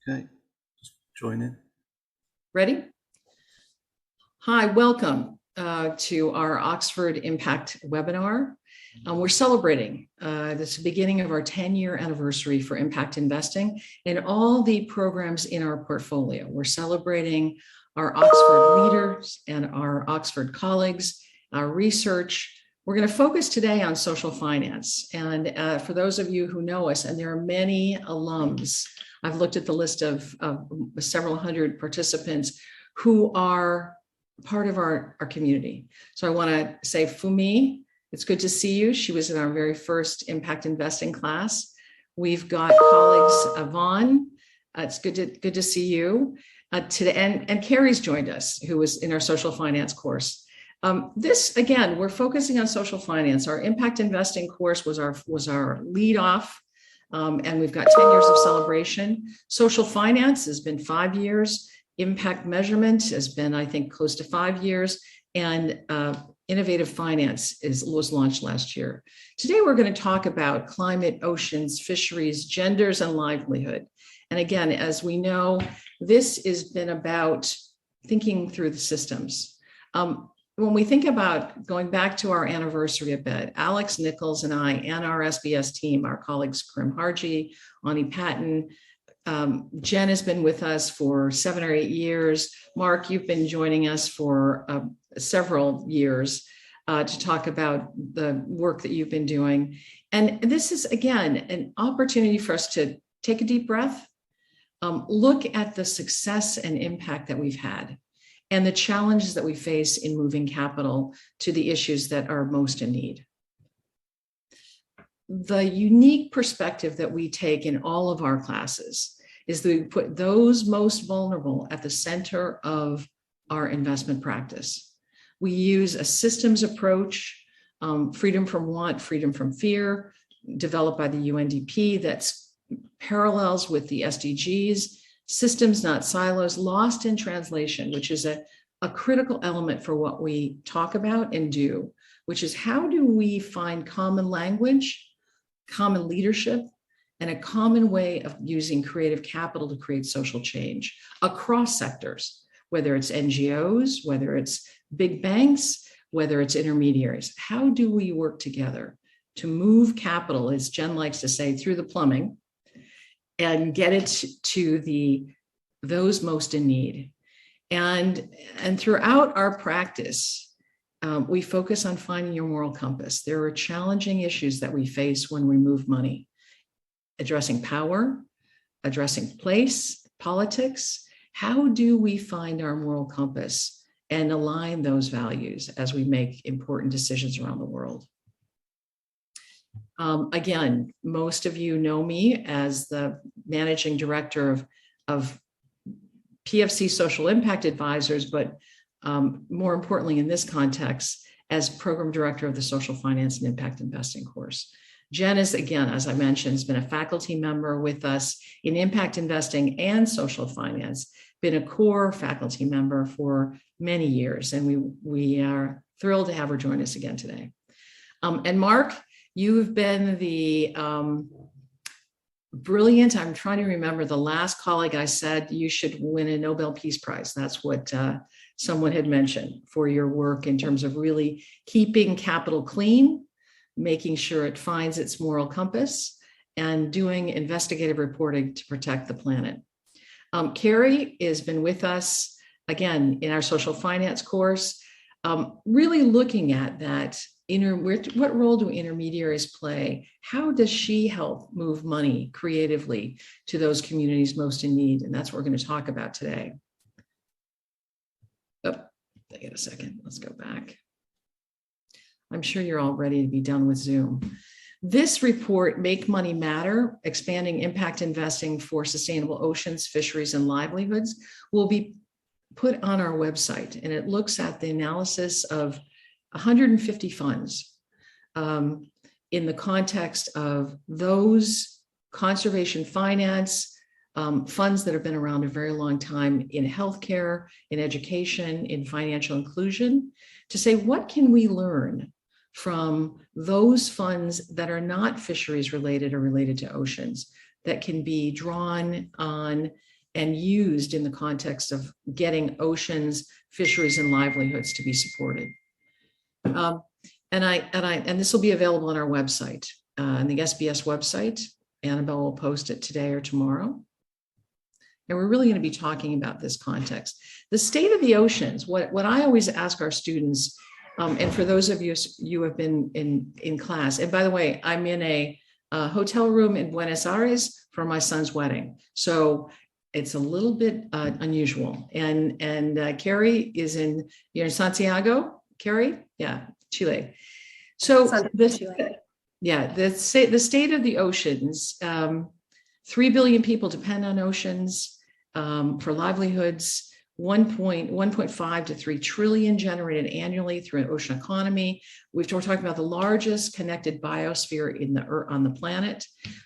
Okay, just join in. Ready? Hi, welcome to our Oxford Impact webinar. We're celebrating this beginning of our 10-year anniversary for impact investing and all the programs in our portfolio. We're celebrating our Oxford leaders and our Oxford colleagues, our research. We're going to focus today on social finance. And for those of you who know us, and there are many alums, I've looked at the list of several hundred participants who are part of our community. So I want to say, Fumi, it's good to see you. She was in our very first impact investing class. We've got colleagues, Yvonne. It's good to see you. And Carrie's joined us, who was in our social finance course. This, again, we're focusing on social finance. Our impact investing course was our lead off. And we've got 10 years of celebration. Social finance has been 5 years. Impact measurement has been, I think, close to 5 years. And innovative finance was launched last year. Today, we're going to talk about climate, oceans, fisheries, genders, and livelihood. And again, as we know, this has been about thinking through the systems. When we think about going back to our anniversary a bit, Alex Nichols and I and our SBS team, our colleagues Karim Harji, Ani Patton, Jen has been with us for 7 or 8 years. Mark, you've been joining us for several years to talk about the work that you've been doing. And this is, again, an opportunity for us to take a deep breath, look at the success and impact that we've had, and the challenges that we face in moving capital to the issues that are most in need. The unique perspective that we take in all of our classes is that we put those most vulnerable at the center of our investment practice. We use a systems approach, freedom from want, freedom from fear, developed by the UNDP that's parallels with the SDGs, systems, not silos, lost in translation, which is a critical element for what we talk about and do, which is how do we find common language, common leadership, and a common way of using creative capital to create social change across sectors, whether it's NGOs, whether it's big banks, whether it's intermediaries. How do we work together to move capital, as Jen likes to say, through the plumbing and get it to those most in need? And throughout our practice, we focus on finding your moral compass. There are challenging issues that we face when we move money, addressing power, addressing place, politics. How do we find our moral compass and align those values as we make important decisions around the world? Again, most of you know me as the managing director of PFC Social Impact Advisors, but more importantly in this context, as program director of the Social Finance and Impact Investing course. Jen is, again, as I mentioned, has been a faculty member with us in impact investing and social finance, been a core faculty member for many years, and we are thrilled to have her join us again today. And Mark, you've been the brilliant, I'm trying to remember the last colleague I said you should win a Nobel Peace Prize. That's what someone had mentioned for your work in terms of really keeping capital clean, making sure it finds its moral compass, and doing investigative reporting to protect the planet. Carrie has been with us, again, in our social finance course, really looking at that. What role do intermediaries play? How does she help move money creatively to those communities most in need? And that's what we're going to talk about today. Oh, I get a second. Let's go back. I'm sure you're all ready to be done with Zoom. This report, Make Money Matter, Expanding Impact Investing for Sustainable Oceans, Fisheries, and Livelihoods, will be put on our website. And it looks at the analysis of 150 funds in the context of those conservation finance funds that have been around a very long time in healthcare, in education, in financial inclusion, to say, what can we learn from those funds that are not fisheries related or related to oceans, that can be drawn on and used in the context of getting oceans, fisheries, and livelihoods to be supported. And this will be available on our website, on the SBS website. Annabelle will post it today or tomorrow. And we're really going to be talking about this context. The state of the oceans, what I always ask our students, and for those of you who have been in class, and by the way, I'm in a hotel room in Buenos Aires for my son's wedding. So it's a little bit unusual. And Carrie is you're in Santiago, Carrie? Yeah, Chile. So the state of the oceans, 3 billion people depend on oceans for livelihoods, 1.5 to 3 trillion generated annually through an ocean economy. We're talking about the largest connected biosphere on the planet,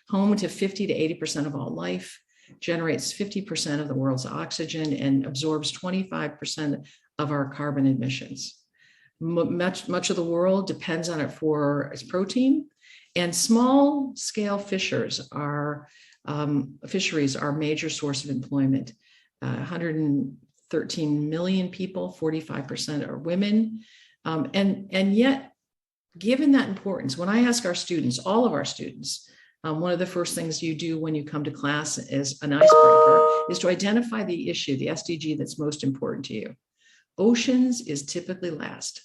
home to 50 to 80% of all life, generates 50% of the world's oxygen, and absorbs 25% of our carbon emissions. Much of the world depends on it for its protein, and small scale fisheries are a major source of employment. 113 million people, 45% are women. And yet, given that importance, when I ask our students, all of our students, one of the first things you do when you come to class as an icebreaker is to identify the issue, the SDG that's most important to you. Oceans is typically last.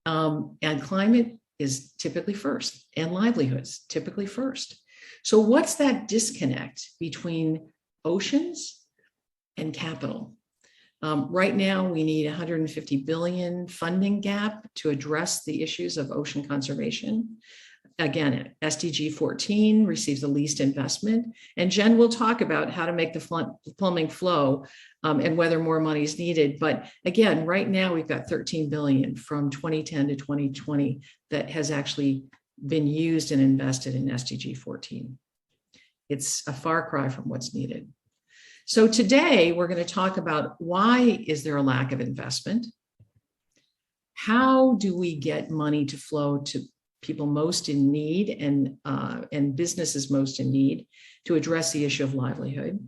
And climate is typically first, and livelihoods typically first. So what's that disconnect between oceans and capital? Right now, we need 150 billion funding gap to address the issues of ocean conservation. Again, SDG 14 receives the least investment, and Jen will talk about how to make the plumbing flow and whether more money is needed. But again, right now we've got 13 billion from 2010 to 2020 that has actually been used and invested in SDG 14. It's a far cry from what's needed. So today we're going to talk about why is there a lack of investment? How do we get money to flow to people most in need and businesses most in need to address the issue of livelihood?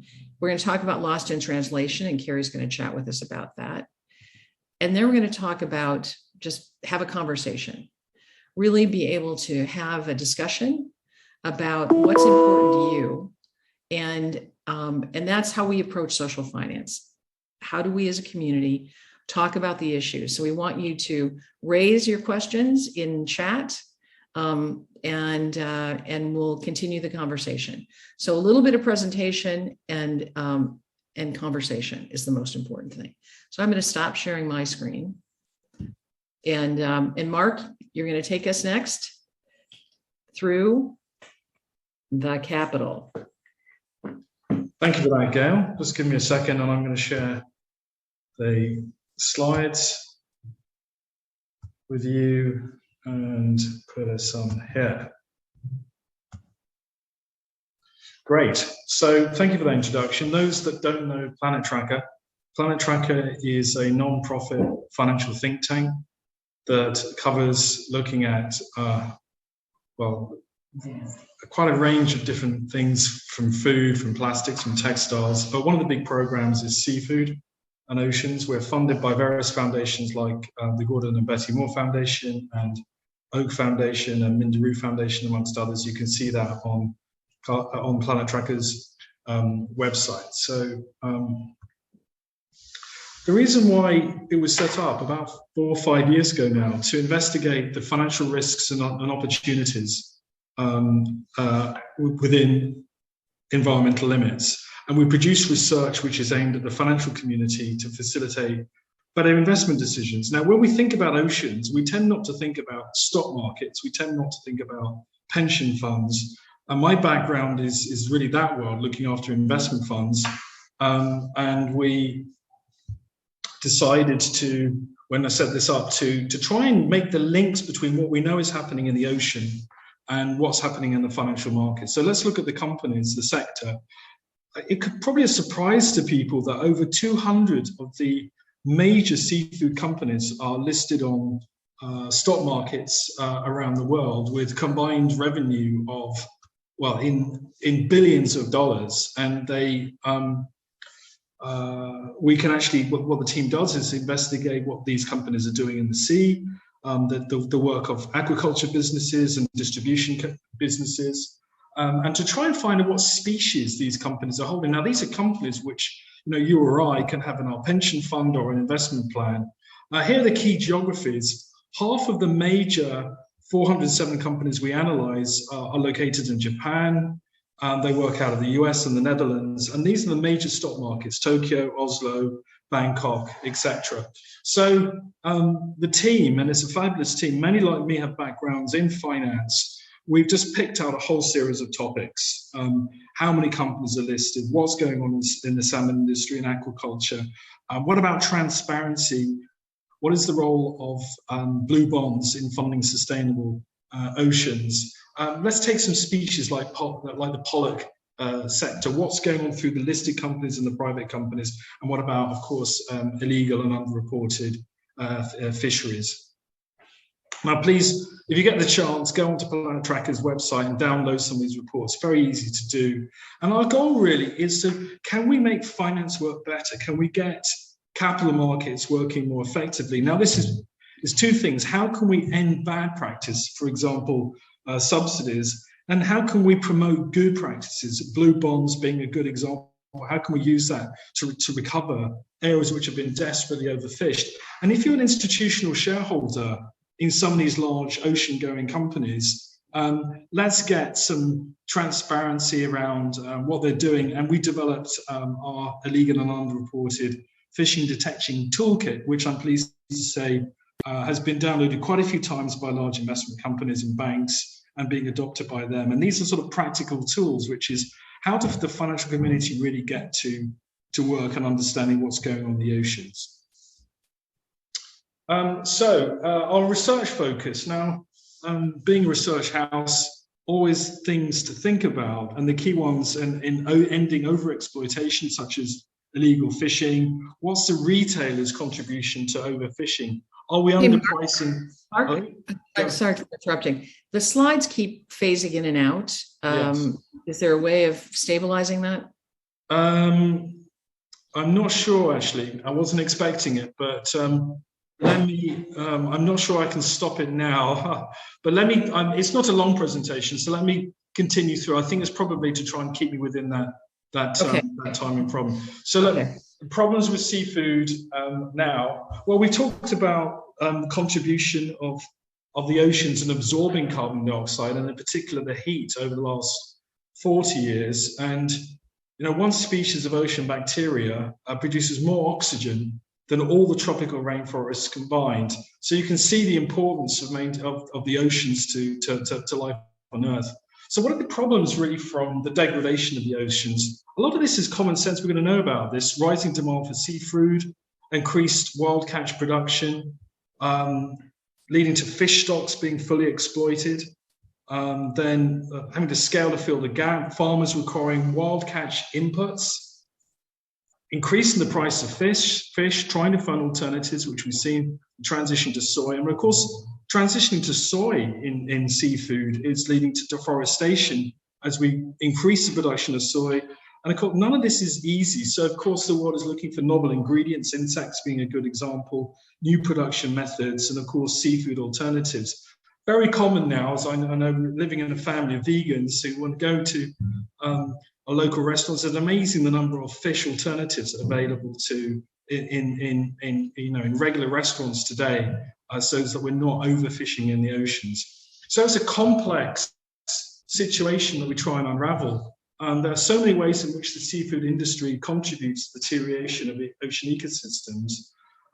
We're going to talk about lost in translation, and Carrie's going to chat with us about that. And then we're going to talk about just have a conversation, really be able to have a discussion about what's important to you. And that's how we approach social finance. How do we as a community talk about the issues? So we want you to raise your questions in chat, and we'll continue the conversation. So a little bit of presentation and conversation is the most important thing. So I'm going to stop sharing my screen. And Mark, you're going to take us next through the Capitol. Thank you for that, Gail. Just give me a second and I'm going to share the slides with you and put us on here. Great. So thank you for that introduction. Those that don't know Planet Tracker is a non-profit financial think tank that covers looking at, quite a range of different things, from food, from plastics, from textiles. But one of the big programs is seafood and oceans. We're funded by various foundations like the Gordon and Betty Moore Foundation and Oak Foundation and Minderoo Foundation, amongst others. You can see that on Planet Tracker's website. So the reason why it was set up about 4 or 5 years ago now to investigate the financial risks and opportunities within environmental limits. And we produce research which is aimed at the financial community to facilitate better investment decisions. Now, when we think about oceans, we tend not to think about stock markets. We tend not to think about pension funds. And my background is really that world, looking after investment funds. And we decided to, when I set this up, to try and make the links between what we know is happening in the ocean and what's happening in the financial market. So let's look at the companies, the sector. It could probably a surprise to people that over 200 of the major seafood companies are listed on stock markets around the world, with combined revenue of well, in billions of dollars, and they we can actually, what the team does is investigate what these companies are doing in the sea, the work of aquaculture businesses and distribution businesses, and to try and find out what species these companies are holding. Now, these are companies which, you or I can have in our pension fund or an investment plan. Here are the key geographies. Half of the major 407 companies we analyze are located in Japan. They work out of the US and the Netherlands. And these are the major stock markets: Tokyo, Oslo, Bangkok, etc. So the team, and it's a fabulous team, many like me have backgrounds in finance. We've just picked out a whole series of topics. How many companies are listed? What's going on in the salmon industry and aquaculture? What about transparency? What is the role of blue bonds in funding sustainable oceans? Let's take some species like the pollock sector. What's going on through the listed companies and the private companies? And what about, of course, illegal and underreported fisheries? Now, please, if you get the chance, go onto Planet Tracker's website and download some of these reports. Very easy to do. And our goal really is can we make finance work better? Can we get capital markets working more effectively? Now, this is two things. How can we end bad practice, for example, subsidies, and how can we promote good practices, blue bonds being a good example? How can we use that to recover areas which have been desperately overfished? And if you're an institutional shareholder in some of these large ocean-going companies, let's get some transparency around what they're doing. And we developed our illegal and underreported fishing detection toolkit, which I'm pleased to say has been downloaded quite a few times by large investment companies and banks and being adopted by them. And these are sort of practical tools, which is how does the financial community really get to work and understanding what's going on in the oceans. Our research focus now, being a research house, always things to think about, and the key ones in ending overexploitation, such as illegal fishing. What's the retailer's contribution to overfishing? Are we underpricing? Mark, I'm sorry for interrupting. The slides keep phasing in and out. Yes. Is there a way of stabilizing that? I'm not sure, actually. I wasn't expecting it, but let me, I'm not sure I can stop it now, but let me, it's not a long presentation, so let me continue through. I think it's probably to try and keep me within that timing problem. So look, problems with seafood now. Well, we talked about the contribution of the oceans and absorbing carbon dioxide, and in particular the heat over the last 40 years. And one species of ocean bacteria produces more oxygen than all the tropical rainforests combined. So you can see the importance of the oceans to life on Earth. So what are the problems really from the degradation of the oceans? A lot of this is common sense. We're going to know about this: rising demand for seafood, increased wild catch production, leading to fish stocks being fully exploited, then having to scale to fill the gap, farmers requiring wild catch inputs, increasing the price of fish, trying to find alternatives, which we've seen, transition to soy. And of course, transitioning to soy in seafood is leading to deforestation as we increase the production of soy. And of course, none of this is easy. So of course, the world is looking for novel ingredients, insects being a good example, new production methods, and of course, seafood alternatives. Very common now, as I know, living in a family of vegans who want to go to a local restaurants. It's amazing the number of fish alternatives available to in regular restaurants today, so that we're not overfishing in the oceans. So it's a complex situation that we try and unravel. There are so many ways in which the seafood industry contributes to the deterioration of the ocean ecosystems,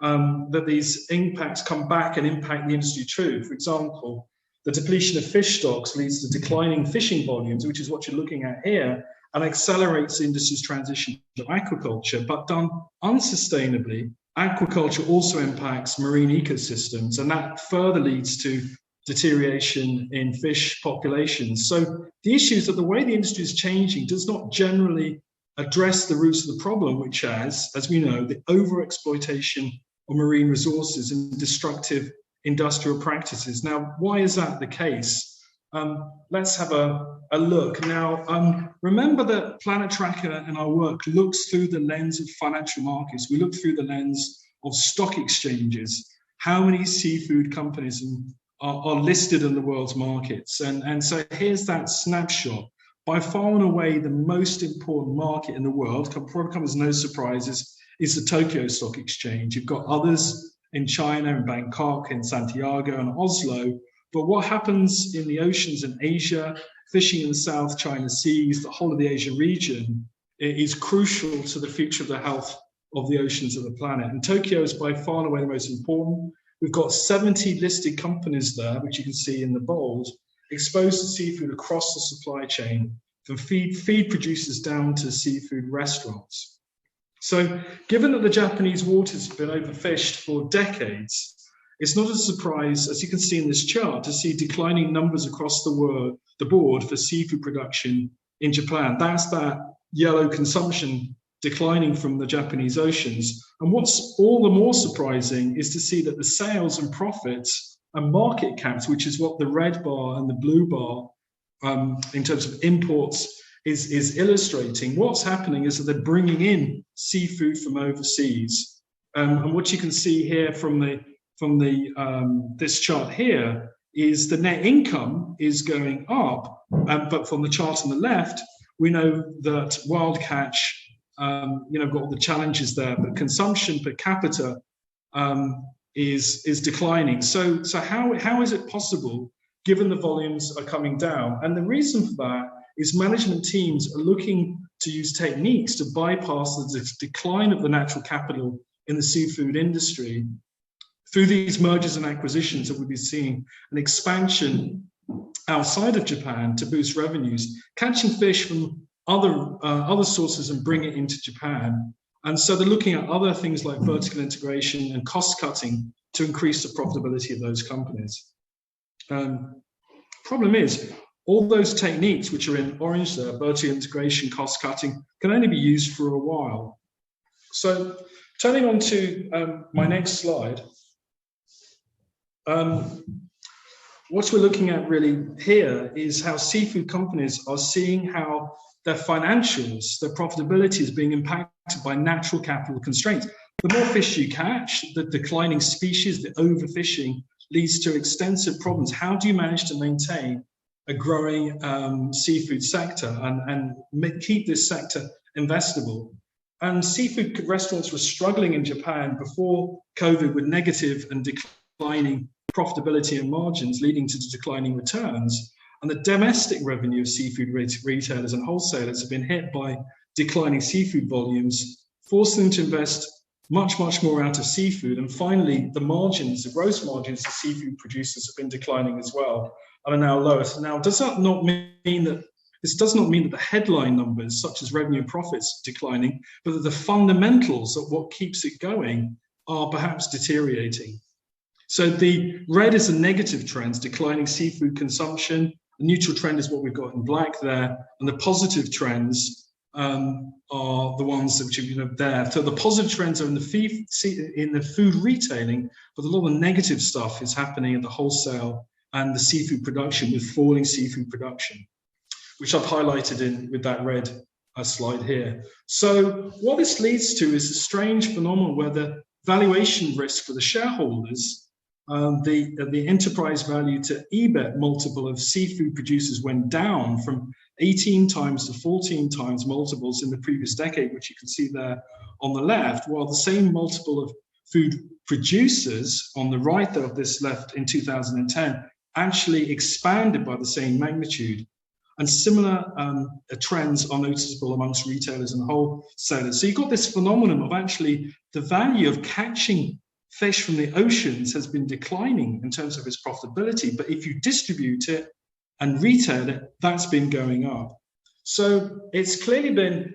that these impacts come back and impact the industry too. For example, the depletion of fish stocks leads to declining fishing volumes, which is what you're looking at here, and accelerates the industry's transition to aquaculture. But done unsustainably, aquaculture also impacts marine ecosystems, and that further leads to deterioration in fish populations. So the issue is that the way the industry is changing does not generally address the roots of the problem, which as we know, the overexploitation of marine resources and destructive industrial practices. Now, why is that the case? let's have a look. Now, remember that Planet Tracker in our work looks through the lens of financial markets. We look through the lens of stock exchanges. How many seafood companies are listed in the world's markets? And so here's that snapshot. By far and away, the most important market in the world, probably comes as no surprises, is the Tokyo Stock Exchange. You've got others in China, in Bangkok, in Santiago, and Oslo. But what happens in the oceans in Asia, fishing in the South China Seas, the whole of the Asia region, is crucial to the future of the health of the oceans of the planet. And Tokyo is by far and away the most important. We've got 70 listed companies there, which you can see in the bold, exposed to seafood across the supply chain, from feed producers down to seafood restaurants. So given that the Japanese waters have been overfished for decades, it's not a surprise, as you can see in this chart, to see declining numbers across the board for seafood production in Japan. That's that yellow consumption declining from the Japanese oceans. And what's all the more surprising is to see that the sales and profits and market caps, which is what the red bar and the blue bar in terms of imports is illustrating. What's happening is that they're bringing in seafood from overseas. And what you can see here from this chart here is the net income is going up, but from the chart on the left, we know that wild catch, got all the challenges there, but consumption per capita is declining. So how is it possible, given the volumes are coming down? And the reason for that is management teams are looking to use techniques to bypass the decline of the natural capital in the seafood industry. Through these mergers and acquisitions that we'll be seeing an expansion outside of Japan to boost revenues, catching fish from other sources and bring it into Japan. And so they're looking at other things like vertical integration and cost cutting to increase the profitability of those companies. Problem is, all those techniques which are in orange there, vertical integration, cost cutting, can only be used for a while. So turning on to my next slide, what we're looking at really here is how seafood companies are seeing how their financials, their profitability is being impacted by natural capital constraints. The more fish you catch, the declining species, the overfishing leads to extensive problems. How do you manage to maintain a growing seafood sector and keep this sector investable? And seafood restaurants were struggling in Japan before COVID with negative and declining profitability and margins, leading to declining returns. And the domestic revenue of seafood retailers and wholesalers have been hit by declining seafood volumes, forcing them to invest much, much more out of seafood. And finally, the margins, the gross margins of seafood producers have been declining as well and are now lower. So now, does not mean that this does not mean that the headline numbers, such as revenue and profits, are declining, but that the fundamentals of what keeps it going are perhaps deteriorating. So the red is the negative trends, declining seafood consumption. The neutral trend is what we've got in black there, and the positive trends are the ones which are there. So the positive trends are in the food retailing, but a lot of the negative stuff is happening in the wholesale and the seafood production, with falling seafood production, which I've highlighted with that red slide here. So what this leads to is a strange phenomenon where the valuation risk for the shareholders, the enterprise value to EBIT multiple of seafood producers went down from 18 times to 14 times multiples in the previous decade, which you can see there on the left, while the same multiple of food producers on the right of this left in 2010 actually expanded by the same magnitude. And similar trends are noticeable amongst retailers and wholesalers. So you've got this phenomenon of actually the value of catching fish from the oceans has been declining in terms of its profitability, but if you distribute it and retail it, that's been going up. So it's clearly been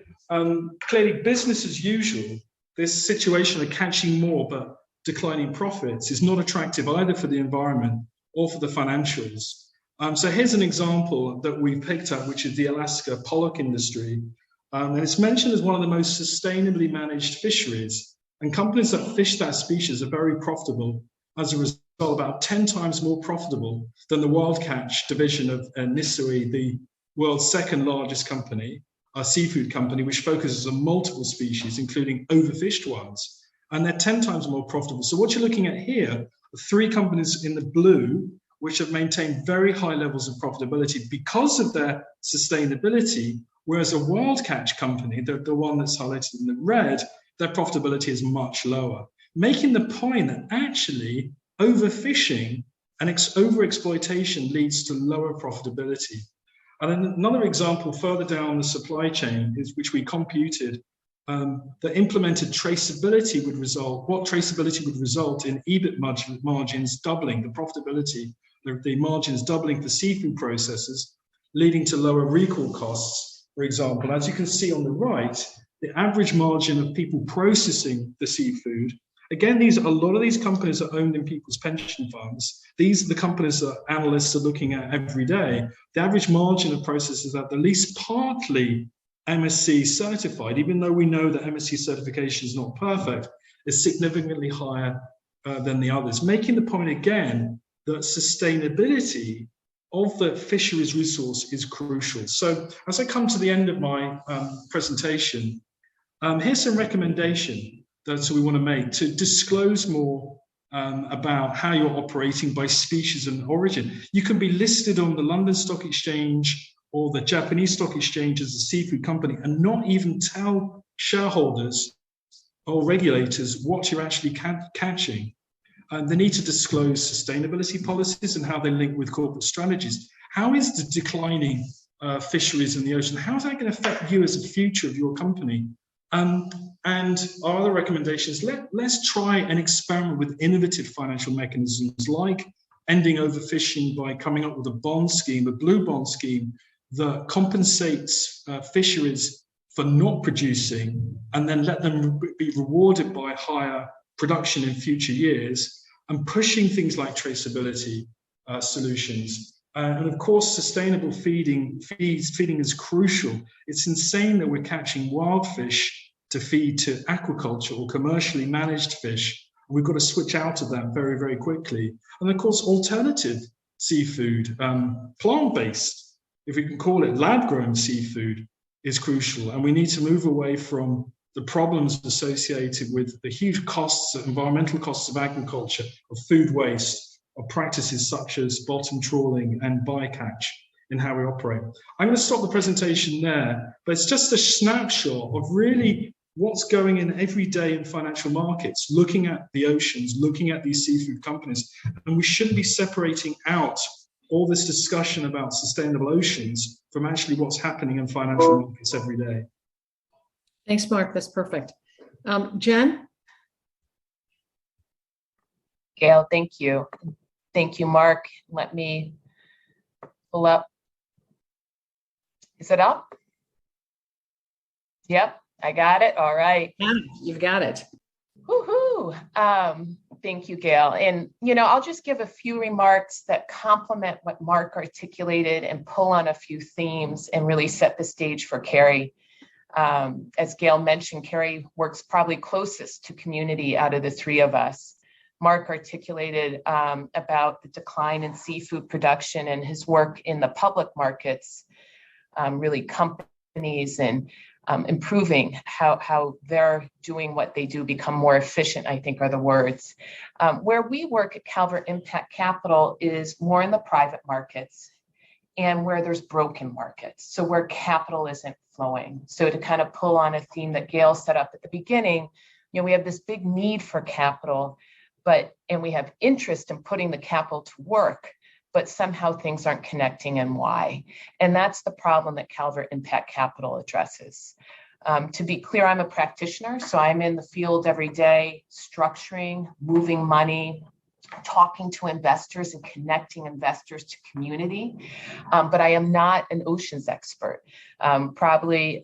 business as usual. This situation of catching more but declining profits is not attractive either for the environment or for the financials. So here's an example that we've picked up, which is the Alaska pollock industry. And it's mentioned as one of the most sustainably managed fisheries. And companies that fish that species are very profitable as a result, about 10 times more profitable than the wild catch division of Nisui, the world's second largest company, a seafood company, which focuses on multiple species, including overfished ones. And they're 10 times more profitable. So what you're looking at here are 3 companies in the blue, which have maintained very high levels of profitability because of their sustainability, whereas a wild catch company, the one that's highlighted in the red, their profitability is much lower, making the point that actually overfishing and overexploitation leads to lower profitability. And another example further down the supply chain is which we computed that implemented traceability would result. What traceability would result in EBIT margins doubling, the profitability, the margins doubling for seafood processors, leading to lower recall costs. For example, as you can see on the right, the average margin of people processing the seafood. Again, a lot of these companies are owned in people's pension funds. These are the companies that analysts are looking at every day. The average margin of processors are at least partly MSC certified, even though we know that MSC certification is not perfect, is significantly higher than the others, making the point again that sustainability of the fisheries resource is crucial. So as I come to the end of my presentation, here's some recommendation that we want to make to disclose more about how you're operating by species and origin. You can be listed on the London Stock Exchange or the Japanese Stock Exchange as a seafood company and not even tell shareholders or regulators what you're actually catching. They need to disclose sustainability policies and how they link with corporate strategies. How is the declining fisheries in the ocean, how is that going to affect you as a future of your company? And our other recommendations, let's try and experiment with innovative financial mechanisms like ending overfishing by coming up with a bond scheme, a blue bond scheme that compensates fisheries for not producing and then let them be rewarded by higher production in future years, and pushing things like traceability solutions. And of course, sustainable feeding is crucial. It's insane that we're catching wild fish to feed to aquaculture or commercially managed fish. We've got to switch out of that very, very quickly. And of course, alternative seafood, plant-based, if we can call it lab-grown seafood, is crucial. And we need to move away from the problems associated with the huge costs, environmental costs of agriculture, of food waste, of practices such as bottom trawling and bycatch in how we operate. I'm going to stop the presentation there, but it's just a snapshot of really what's going in every day in financial markets, looking at the oceans, looking at these seafood companies. And we shouldn't be separating out all this discussion about sustainable oceans from actually what's happening in financial markets every day. Thanks, Mark. That's perfect. Jen? Gail, thank you. Thank you, Mark. Let me pull up. Is it up? Yep, I got it. All right. Yeah, you've got it. Woohoo. Thank you, Gail. And, I'll just give a few remarks that complement what Mark articulated and pull on a few themes and really set the stage for Carrie. As Gail mentioned, Carrie works probably closest to community out of the three of us. Mark articulated about the decline in seafood production and his work in the public markets, really companies and improving how they're doing what they do, become more efficient, I think are the words. Where we work at Calvert Impact Capital is more in the private markets and where there's broken markets, so where capital isn't flowing. So to kind of pull on a theme that Gail set up at the beginning, we have this big need for capital, and we have interest in putting the capital to work, but somehow things aren't connecting, and why? And that's the problem that Calvert Impact Capital addresses. To be clear, I'm a practitioner, so I'm in the field every day, structuring, moving money, talking to investors and connecting investors to community. But I am not an oceans expert. We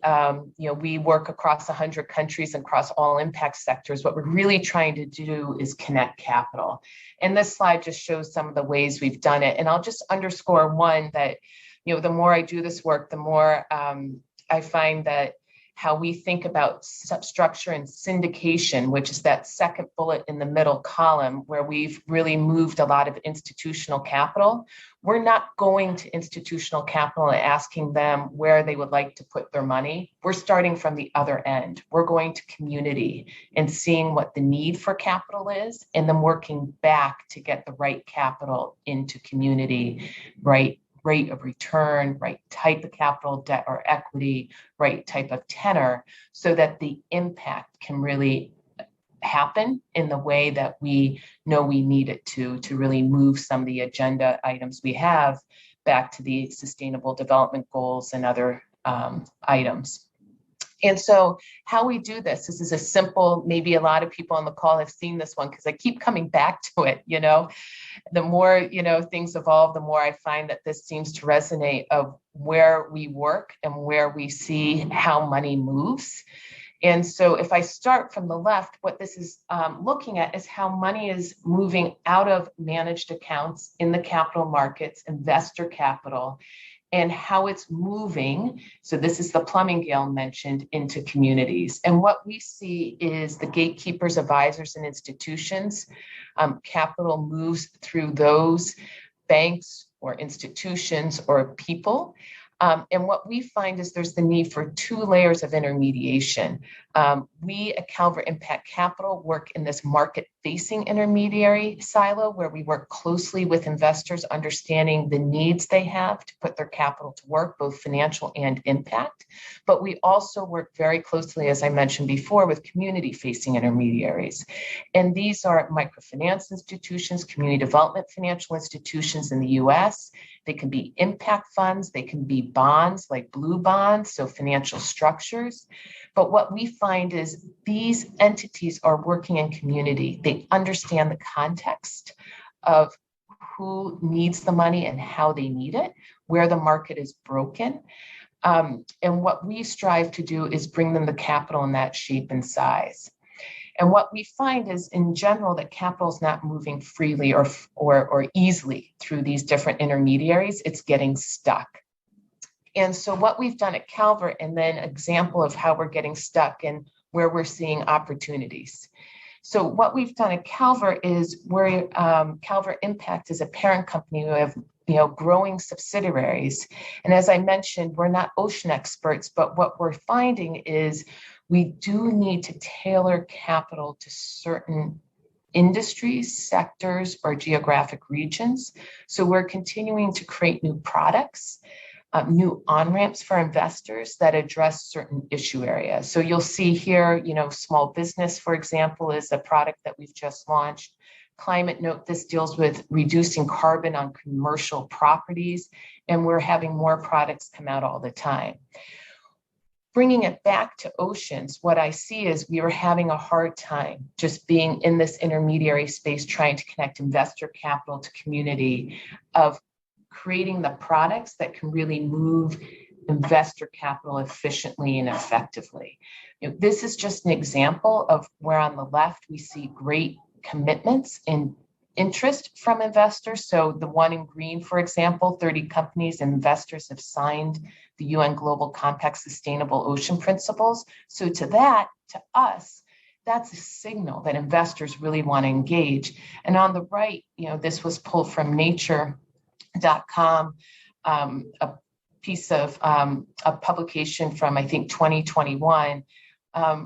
work across 100 countries and across all impact sectors. What we're really trying to do is connect capital. And this slide just shows some of the ways we've done it. And I'll just underscore one that, the more I do this work, the more I find that how we think about substructure and syndication, which is that second bullet in the middle column where we've really moved a lot of institutional capital. We're not going to institutional capital and asking them where they would like to put their money. We're starting from the other end. We're going to community and seeing what the need for capital is, and then working back to get the right capital into community, right rate of return, right type of capital, debt or equity, right type of tenor, so that the impact can really happen in the way that we know we need it to really move some of the agenda items we have back to the sustainable development goals and other items. And so how we do this is a simple, maybe a lot of people on the call have seen this one because I keep coming back to it, the more, things evolve, the more I find that this seems to resonate of where we work and where we see how money moves. And so if I start from the left, what this is looking at is how money is moving out of managed accounts in the capital markets, investor capital, and how it's moving. So this is the plumbing Gail mentioned into communities. And what we see is the gatekeepers, advisors, and institutions. Capital moves through those banks or institutions or people. And what we find is there's the need for two layers of intermediation. We at Calvert Impact Capital work in this market-facing intermediary silo where we work closely with investors, understanding the needs they have to put their capital to work, both financial and impact. But we also work very closely, as I mentioned before, with community-facing intermediaries. And these are microfinance institutions, community development financial institutions in the US. They can be impact funds, they can be bonds like blue bonds, so financial structures. But what we find is these entities are working in community. They understand the context of who needs the money and how they need it, where the market is broken. And what we strive to do is bring them the capital in that shape and size. And what we find is, in general, that capital is not moving freely or easily through these different intermediaries. It's getting stuck. And so what we've done at Calvert, and then example of how we're getting stuck and where we're seeing opportunities. So what we've done at Calvert is where Calvert Impact is a parent company who have growing subsidiaries. And as I mentioned, we're not ocean experts, but what we're finding is we do need to tailor capital to certain industries, sectors, or geographic regions. So we're continuing to create new products, new on-ramps for investors that address certain issue areas. So you'll see here, small business, for example, is a product that we've just launched. Climate Note, this deals with reducing carbon on commercial properties, and we're having more products come out all the time. Bringing it back to oceans, what I see is we were having a hard time just being in this intermediary space, trying to connect investor capital to community, of creating the products that can really move investor capital efficiently and effectively. This is just an example of where on the left we see great commitments and interest from investors. So the one in green, for example, 30 companies and investors have signed the UN Global Compact Sustainable Ocean Principles. So to us, that's a signal that investors really want to engage. And on the right, this was pulled from nature.com, a piece of a publication from, I think, 2021,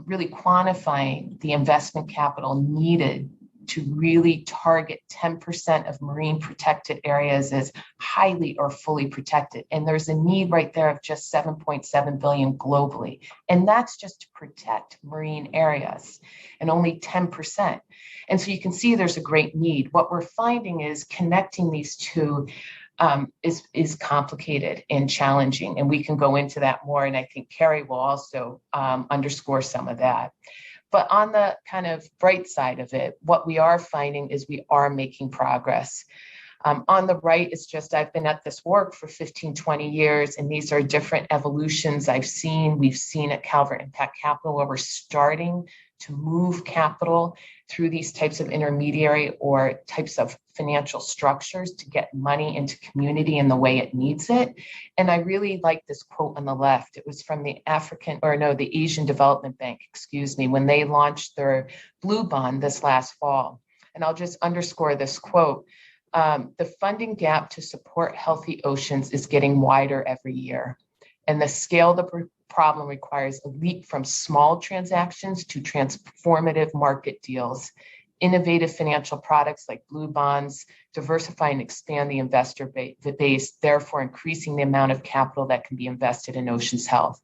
really quantifying the investment capital needed to really target 10% of marine protected areas as highly or fully protected. And there's a need right there of just 7.7 billion globally. And that's just to protect marine areas, and only 10%. And so you can see there's a great need. What we're finding is connecting these two is complicated and challenging. And we can go into that more. And I think Carrie will also underscore some of that. But on the kind of bright side of it, what we are finding is we are making progress. On the right is just, I've been at this work for 15, 20 years, and these are different evolutions we've seen at Calvert Impact Capital, where we're starting to move capital through these types of intermediary or types of financial structures to get money into community in the way it needs it. And I really like this quote on the left. It was from the Asian Development Bank, when they launched their Blue Bond this last fall. And I'll just underscore this quote. The funding gap to support healthy oceans is getting wider every year. And the scale of the problem requires a leap from small transactions to transformative market deals, innovative financial products like blue bonds, diversify and expand the investor base, therefore increasing the amount of capital that can be invested in oceans health.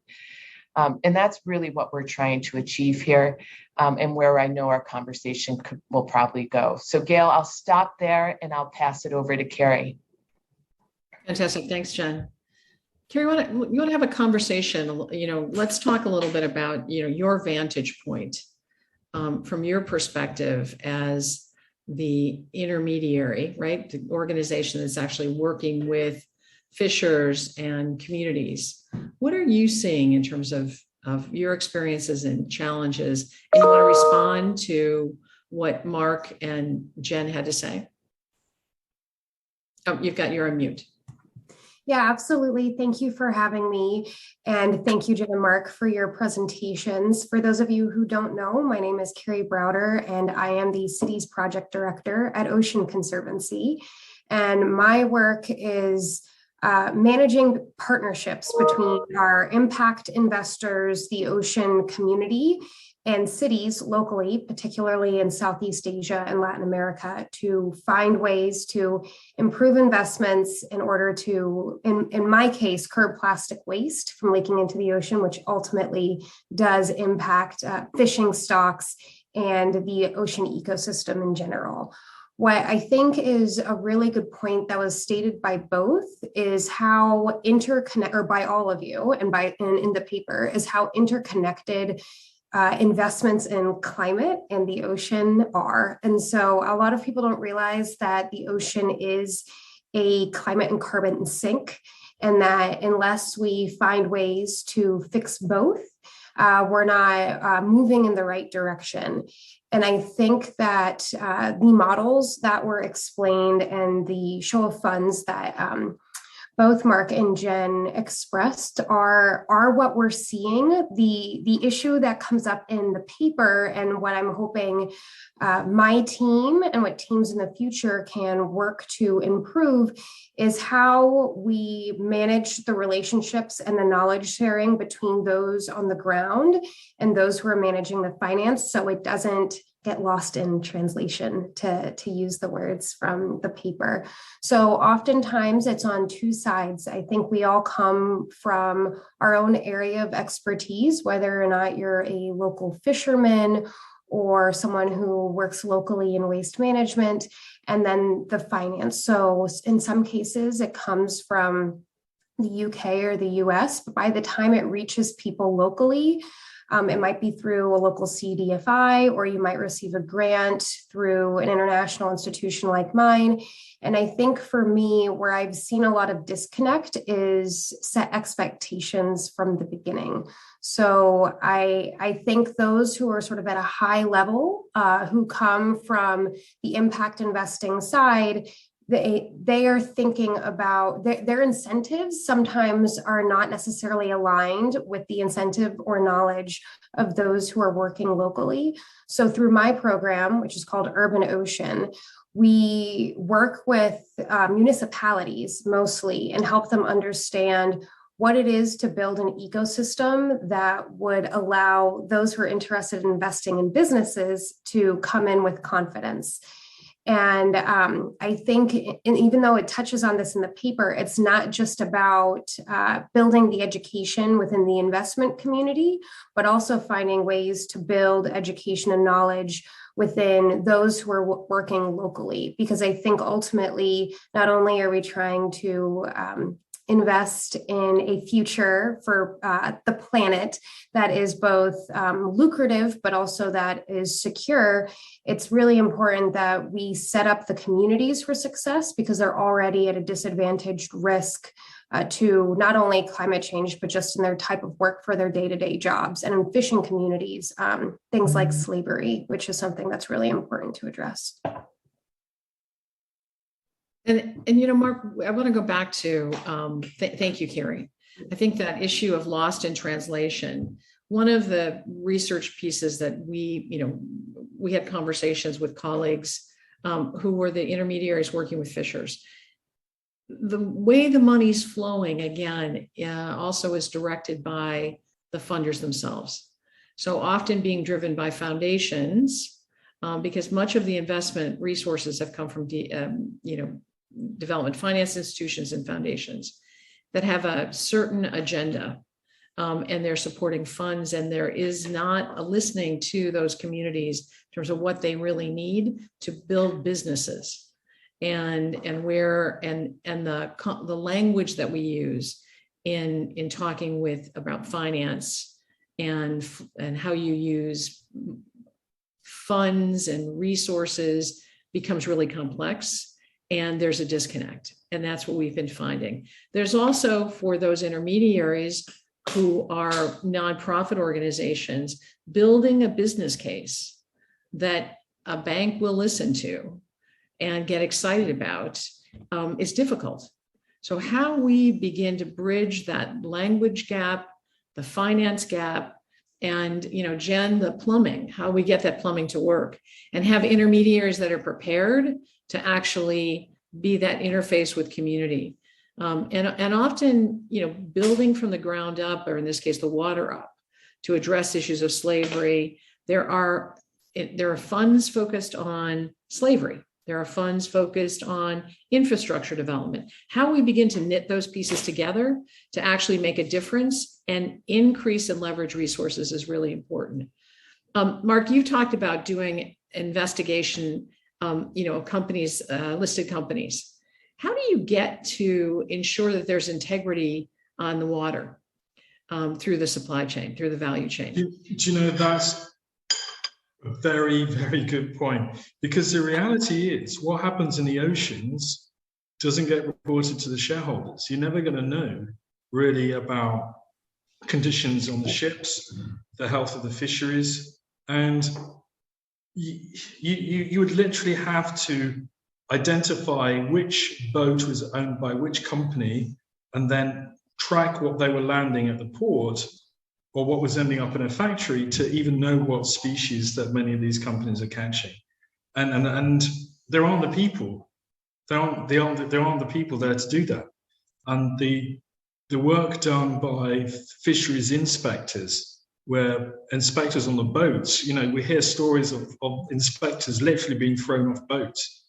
And that's really what we're trying to achieve here, and where I know our conversation will probably go. So Gail, I'll stop there and I'll pass it over to Carrie. Fantastic. Thanks, Jen. Carrie, you want to have a conversation, let's talk a little bit about, your vantage point from your perspective as the intermediary, right? The organization that's actually working with fishers and communities. What are you seeing in terms of your experiences and challenges? And you want to respond to what Mark and Jen had to say? Oh, you're on mute. Yeah, absolutely. Thank you for having me. And thank you, Jen and Mark, for your presentations. For those of you who don't know, my name is Carrie Browder, and I am the city's project director at Ocean Conservancy. And my work is managing partnerships between our impact investors, the ocean community, and cities locally, particularly in Southeast Asia and Latin America, to find ways to improve investments in order to, in my case, curb plastic waste from leaking into the ocean, which ultimately does impact fishing stocks and the ocean ecosystem in general. What I think is a really good point that was stated by both is how or by all of you and in the paper, is how interconnected investments in climate and the ocean are. And so a lot of people don't realize that the ocean is a climate and carbon sink, and that unless we find ways to fix both, we're not moving in the right direction. And I think that the models that were explained and the show of funds that both Mark and Jen expressed are what we're seeing. The issue that comes up in the paper, and what I'm hoping my team and what teams in the future can work to improve, is how we manage the relationships and the knowledge sharing between those on the ground and those who are managing the finance, so it doesn't get lost in translation, to use the words from the paper. So oftentimes it's on two sides. I think we all come from our own area of expertise, whether or not you're a local fisherman or someone who works locally in waste management, and then the finance. So in some cases it comes from the UK or the US, but by the time it reaches people locally, it might be through a local CDFI, or you might receive a grant through an international institution like mine. And I think for me, where I've seen a lot of disconnect is set expectations from the beginning. So I think those who are sort of at a high level, who come from the impact investing side, they are thinking about their incentives sometimes are not necessarily aligned with the incentive or knowledge of those who are working locally. So through my program, which is called Urban Ocean, we work with municipalities mostly and help them understand what it is to build an ecosystem that would allow those who are interested in investing in businesses to come in with confidence. And I think, and even though it touches on this in the paper, it's not just about building the education within the investment community, but also finding ways to build education and knowledge within those who are working locally. Because I think ultimately, not only are we trying to invest in a future for the planet that is both lucrative, but also that is secure, it's really important that we set up the communities for success because they're already at a disadvantaged risk to not only climate change, but just in their type of work for their day-to-day jobs. And in fishing communities, things like slavery, which is something that's really important to address. And Mark, I want to go back to, thank you, Carrie. I think that issue of lost in translation, one of the research pieces that we had conversations with colleagues who were the intermediaries working with fishers. The way the money's flowing, again, also is directed by the funders themselves. So often being driven by foundations, because much of the investment resources have come from, development finance institutions and foundations that have a certain agenda, and they're supporting funds, and there is not a listening to those communities in terms of what they really need to build businesses, and the language that we use in talking about finance and how you use funds and resources becomes really complex. And there's a disconnect. And that's what we've been finding. There's also, for those intermediaries who are nonprofit organizations, building a business case that a bank will listen to and get excited about is difficult. So how we begin to bridge that language gap, the finance gap, and Jen, the plumbing, how we get that plumbing to work and have intermediaries that are prepared to actually be that interface with community. And often, building from the ground up, or in this case, the water up, to address issues of slavery. There are funds focused on slavery. There are funds focused on infrastructure development. How we begin to knit those pieces together to actually make a difference and increase and leverage resources is really important. Mark, you talked about doing investigation companies, listed companies. How do you get to ensure that there's integrity on the water through the supply chain, through the value chain? That's a very, very good point, because the reality is what happens in the oceans doesn't get reported to the shareholders. You're never going to know really about conditions on the ships, the health of the fisheries, and you would literally have to identify which boat was owned by which company and then track what they were landing at the port or what was ending up in a factory to even know what species that many of these companies are catching. And there aren't the people. There aren't the people there to do that. And the work done by fisheries inspectors, where inspectors on the boats, we hear stories of inspectors literally being thrown off boats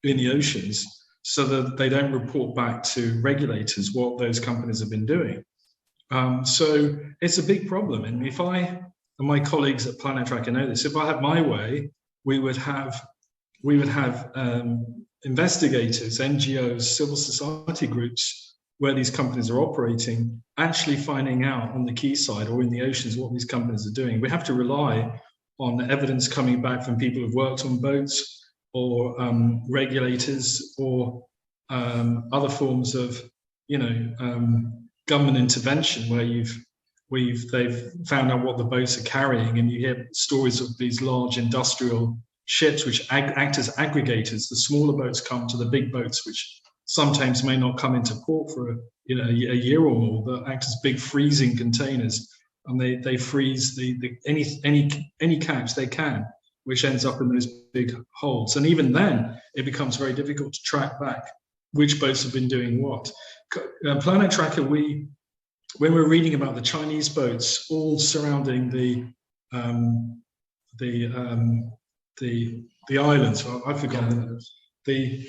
in the oceans so that they don't report back to regulators what those companies have been doing. So it's a big problem. And if I and my colleagues at Planet Tracker know this, if I had my way, we would have investigators, NGOs, civil society groups where these companies are operating, actually finding out on the quayside or in the oceans what these companies are doing. We have to rely on evidence coming back from people who've worked on boats or regulators or other forms of, government intervention where they've found out what the boats are carrying, and you hear stories of these large industrial ships which act as aggregators. The smaller boats come to the big boats, which sometimes may not come into port for a year or more, but act as big freezing containers, and they freeze any catch they can, which ends up in those big holds. And even then, it becomes very difficult to track back which boats have been doing what. Planet Tracker, when we're reading about the Chinese boats all surrounding the islands, I've forgotten the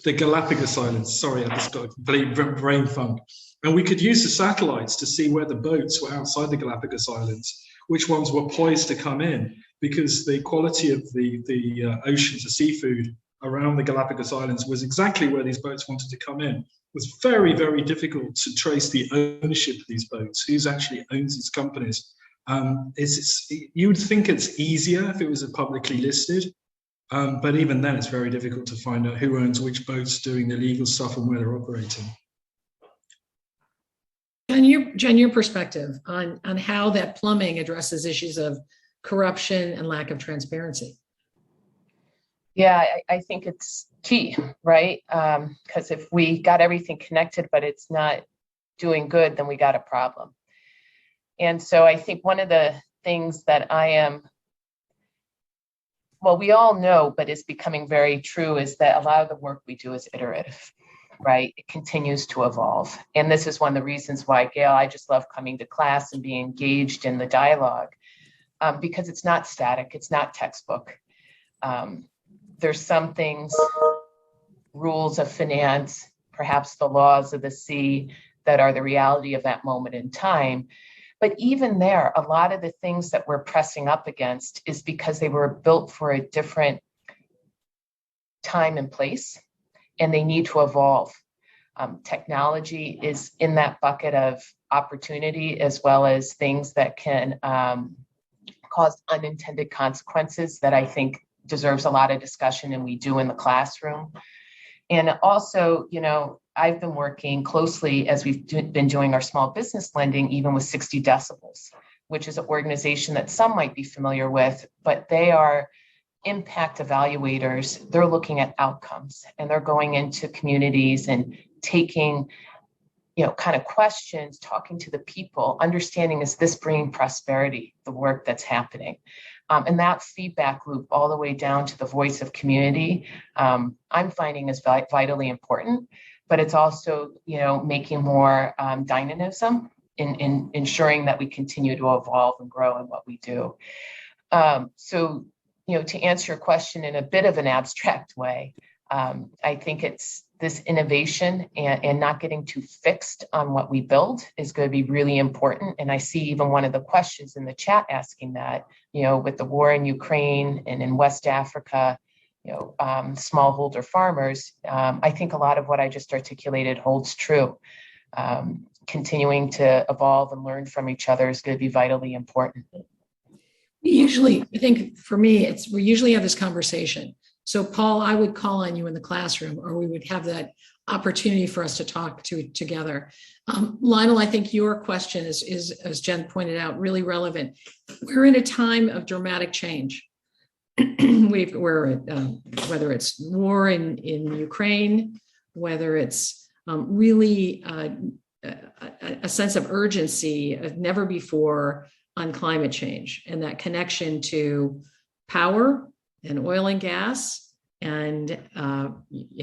Galapagos Islands. Sorry, I just got a complete brain funk. And we could use the satellites to see where the boats were outside the Galapagos Islands, which ones were poised to come in, because the quality of the oceans, the seafood around the Galapagos Islands was exactly where these boats wanted to come in. It was very, very difficult to trace the ownership of these boats, who's actually owns these companies. You would think it's easier if it was publicly listed, but even then it's very difficult to find out who owns which boats, doing the legal stuff and where they're operating. Jen, your perspective on how that plumbing addresses issues of corruption and lack of transparency. Yeah, I think it's key, right? Because if we got everything connected, but it's not doing good, then we got a problem. And so I think one of the things that we all know, but is becoming very true, is that a lot of the work we do is iterative, right? It continues to evolve. And this is one of the reasons why, Gail, I just love coming to class and being engaged in the dialogue, because it's not static, it's not textbook. There's some things, rules of finance, perhaps the laws of the sea, that are the reality of that moment in time. But even there, a lot of the things that we're pressing up against is because they were built for a different time and place, and they need to evolve. Technology is in that bucket of opportunity, as well as things that can cause unintended consequences that I think deserves a lot of discussion, and we do in the classroom. And also, I've been working closely as we've been doing our small business lending, even with 60 Decibels, which is an organization that some might be familiar with, but they are impact evaluators. They're looking at outcomes, and they're going into communities and taking, kind of questions, talking to the people, understanding, is this bringing prosperity, the work that's happening? And that feedback loop all the way down to the voice of community, I'm finding is vitally important, but it's also, making more dynamism in ensuring that we continue to evolve and grow in what we do. So, to answer your question in a bit of an abstract way, I think it's this innovation and not getting too fixed on what we build is going to be really important. And I see even one of the questions in the chat asking that, with the war in Ukraine and in West Africa, smallholder farmers, I think a lot of what I just articulated holds true. Continuing to evolve and learn from each other is going to be vitally important. I think for me, we usually have this conversation. So Paul, I would call on you in the classroom, or we would have that opportunity for us to talk together. Lionel, I think your question is, as Jen pointed out, really relevant. We're in a time of dramatic change. Whether it's war in Ukraine, whether it's really a sense of urgency of never before on climate change, and that connection to power and oil and gas, and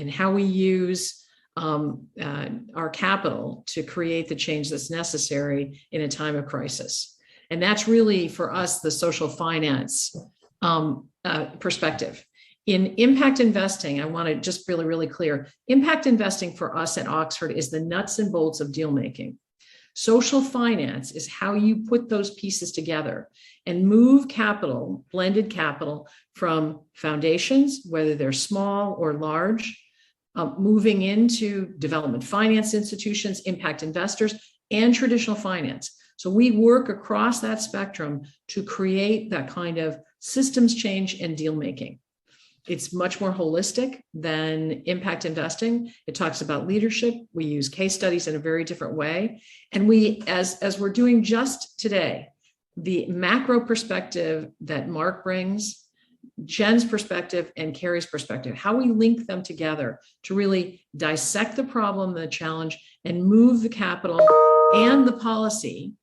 how we use our capital to create the change that's necessary in a time of crisis. And that's really, for us, the social finance perspective. In impact investing, I want to just really, really clear, impact investing for us at Oxford is the nuts and bolts of deal making. Social finance is how you put those pieces together and move capital, blended capital, from foundations, whether they're small or large, moving into development finance institutions, impact investors, and traditional finance. So we work across that spectrum to create that kind of systems change and deal making. It's much more holistic than impact investing. It talks about leadership. We use case studies in a very different way. And we, as we're doing just today, the macro perspective that Mark brings, Jen's perspective, and Carrie's perspective, how we link them together to really dissect the problem, the challenge, and move the capital and the policy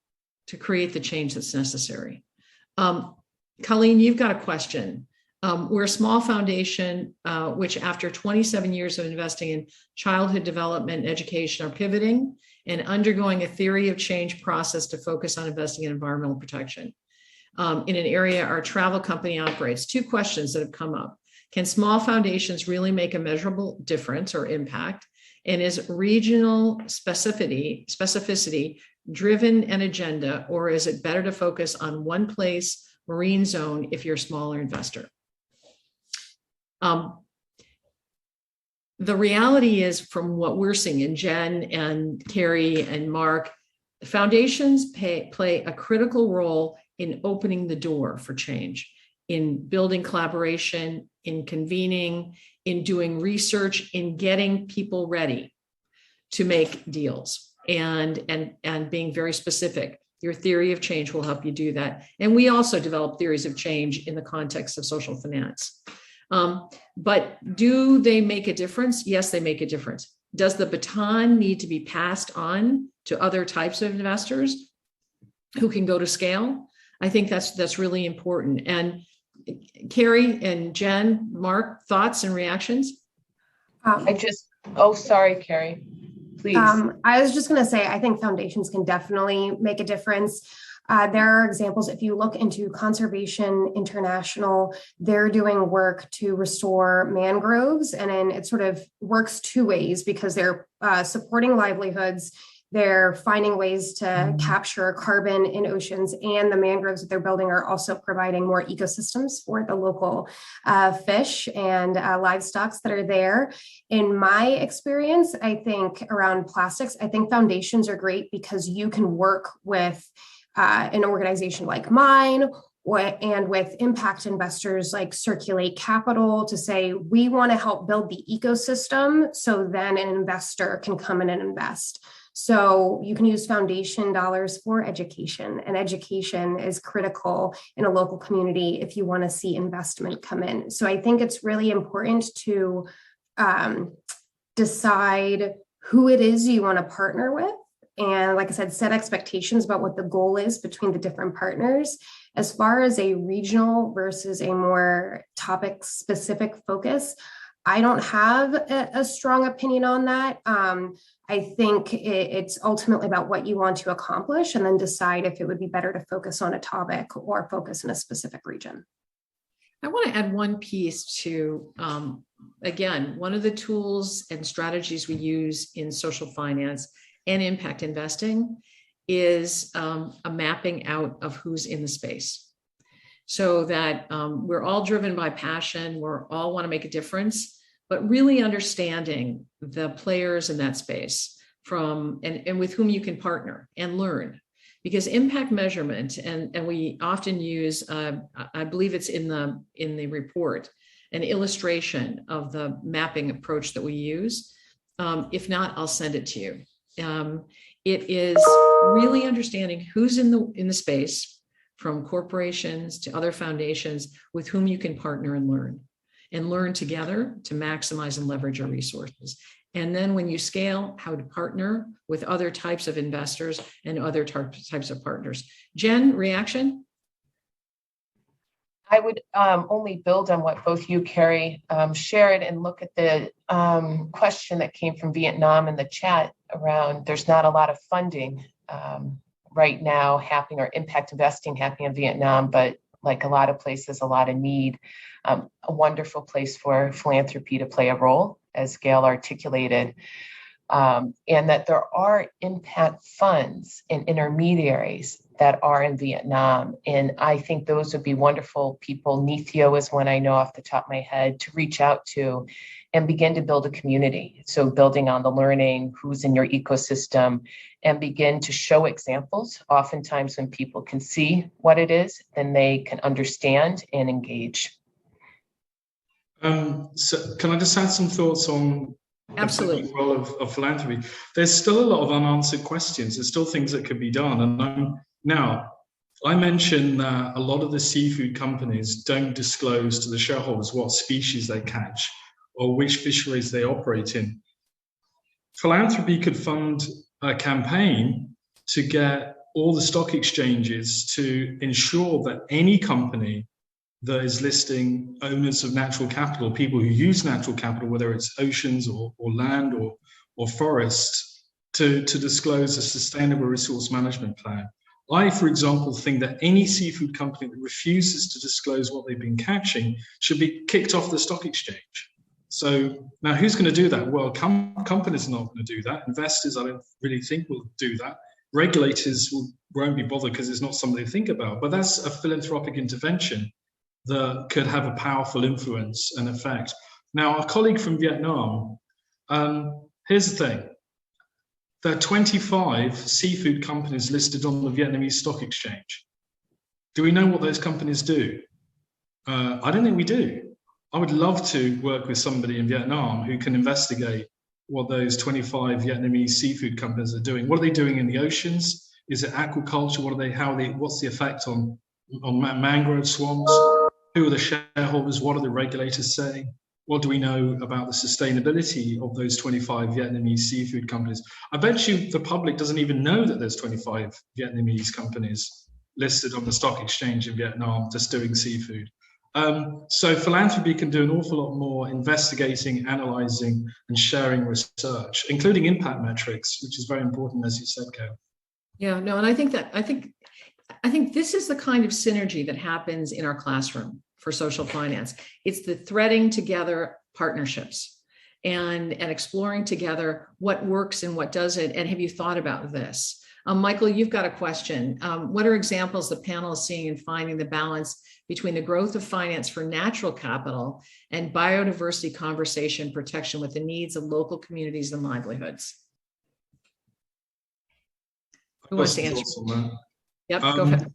to create the change that's necessary. Colleen, you've got a question. We're a small foundation, which after 27 years of investing in childhood development and education are pivoting and undergoing a theory of change process to focus on investing in environmental protection. In an area our travel company operates. Two questions that have come up. Can small foundations really make a measurable difference or impact? And is regional specificity driven an agenda, or is it better to focus on one place, marine zone, if you're a smaller investor? the reality is, from what we're seeing, and Jen and Carrie and Mark, foundations play a critical role in opening the door for change, in building collaboration, in convening, in doing research, in getting people ready to make deals, and being very specific. Your theory of change will help you do that. And we also develop theories of change in the context of social finance. But do they make a difference? Yes, they make a difference. Does the baton need to be passed on to other types of investors who can go to scale? I think that's really important. And Carrie and Jen, Mark, thoughts and reactions? Sorry, Carrie, please. I was just going to say, I think foundations can definitely make a difference. There are examples, if you look into Conservation International, they're doing work to restore mangroves, and then it sort of works two ways, because they're supporting livelihoods, they're finding ways to capture carbon in oceans, and the mangroves that they're building are also providing more ecosystems for the local fish and livestock that are there. In my experience, I think around plastics, I think foundations are great because you can work with an organization like mine and with impact investors like Circulate Capital to say, we want to help build the ecosystem so then an investor can come in and invest. So you can use foundation dollars for education, and education is critical in a local community if you want to see investment come in. So I think it's really important to decide who it is you want to partner with. And like I said, set expectations about what the goal is between the different partners. As far as a regional versus a more topic specific focus, I don't have a strong opinion on that. I think it's ultimately about what you want to accomplish, and then decide if it would be better to focus on a topic or focus in a specific region. I want to add one piece to, again, one of the tools and strategies we use in social finance and impact investing is a mapping out of who's in the space, so that we're all driven by passion, we're all want to make a difference, but really understanding the players in that space and with whom you can partner and learn. Because impact measurement, and we often use, I believe it's in the report, an illustration of the mapping approach that we use. If not, I'll send it to you. It is really understanding who's in the space, from corporations to other foundations, with whom you can partner and learn together to maximize and leverage our resources. And then when you scale, how to partner with other types of investors and other types of partners. Jen, reaction? I would only build on what both you, Carrie, shared, and look at the question that came from Vietnam in the chat around there's not a lot of funding right now happening, or impact investing happening in Vietnam, but like a lot of places, a lot of need. A wonderful place for philanthropy to play a role, as Gail articulated, and that there are impact funds and intermediaries that are in Vietnam. And I think those would be wonderful people. Nithio is one I know off the top of my head to reach out to and begin to build a community. So building on the learning, who's in your ecosystem, and begin to show examples. Oftentimes when people can see what it is, then they can understand and engage. So can I just add some thoughts on Absolutely. the role of philanthropy? There's still a lot of unanswered questions. There's still things that could be done. And now, I mentioned that a lot of the seafood companies don't disclose to the shareholders what species they catch or which fisheries they operate in. Philanthropy could fund a campaign to get all the stock exchanges to ensure that any company that is listing owners of natural capital, people who use natural capital, whether it's oceans or land or forest, to disclose a sustainable resource management plan. I, for example, think that any seafood company that refuses to disclose what they've been catching should be kicked off the stock exchange. So now who's going to do that? Well, companies are not going to do that. Investors, I don't really think, will do that. Regulators won't be bothered because it's not something they think about. But that's a philanthropic intervention that could have a powerful influence and effect. Now, our colleague from Vietnam Here's the thing. There are 25 seafood companies listed on the Vietnamese Stock Exchange. Do we know what those companies do? I don't think we do. I would love to work with somebody in Vietnam who can investigate what those 25 Vietnamese seafood companies are doing. What are they doing in the oceans? Is it aquaculture? What's the effect on mangrove swamps? Who are the shareholders? What are the regulators saying? What do we know about the sustainability of those 25 Vietnamese seafood companies? I bet you the public doesn't even know that there's 25 Vietnamese companies listed on the stock exchange in Vietnam just doing seafood. So philanthropy can do an awful lot more investigating, analyzing, and sharing research, including impact metrics, which is very important, as you said, Gail. Yeah, no, and I think this is the kind of synergy that happens in our classroom for social finance. It's the threading together partnerships and exploring together what works and what doesn't. And have you thought about this? Michael, you've got a question. What are examples the panel is seeing in finding the balance between the growth of finance for natural capital and biodiversity conservation protection with the needs of local communities and livelihoods? Who wants to answer? Yep, go ahead.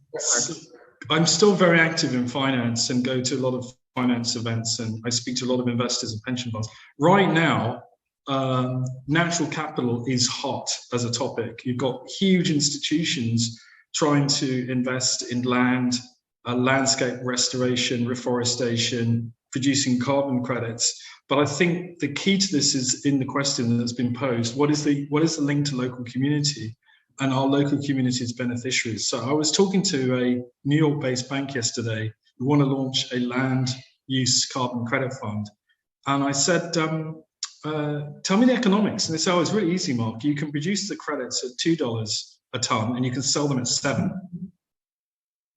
I'm still very active in finance and go to a lot of finance events, and I speak to a lot of investors and pension funds. Right now, natural capital is hot as a topic. You've got huge institutions trying to invest in land, landscape restoration, reforestation, producing carbon credits. But I think the key to this is in the question that's been posed: what is the link to local community? And our local communities beneficiaries. So I was talking to a New York-based bank yesterday who want to launch a land use carbon credit fund. And I said, tell me the economics. And they said, oh, it's really easy, Mark. You can produce the credits at $2 a ton and you can sell them at $7.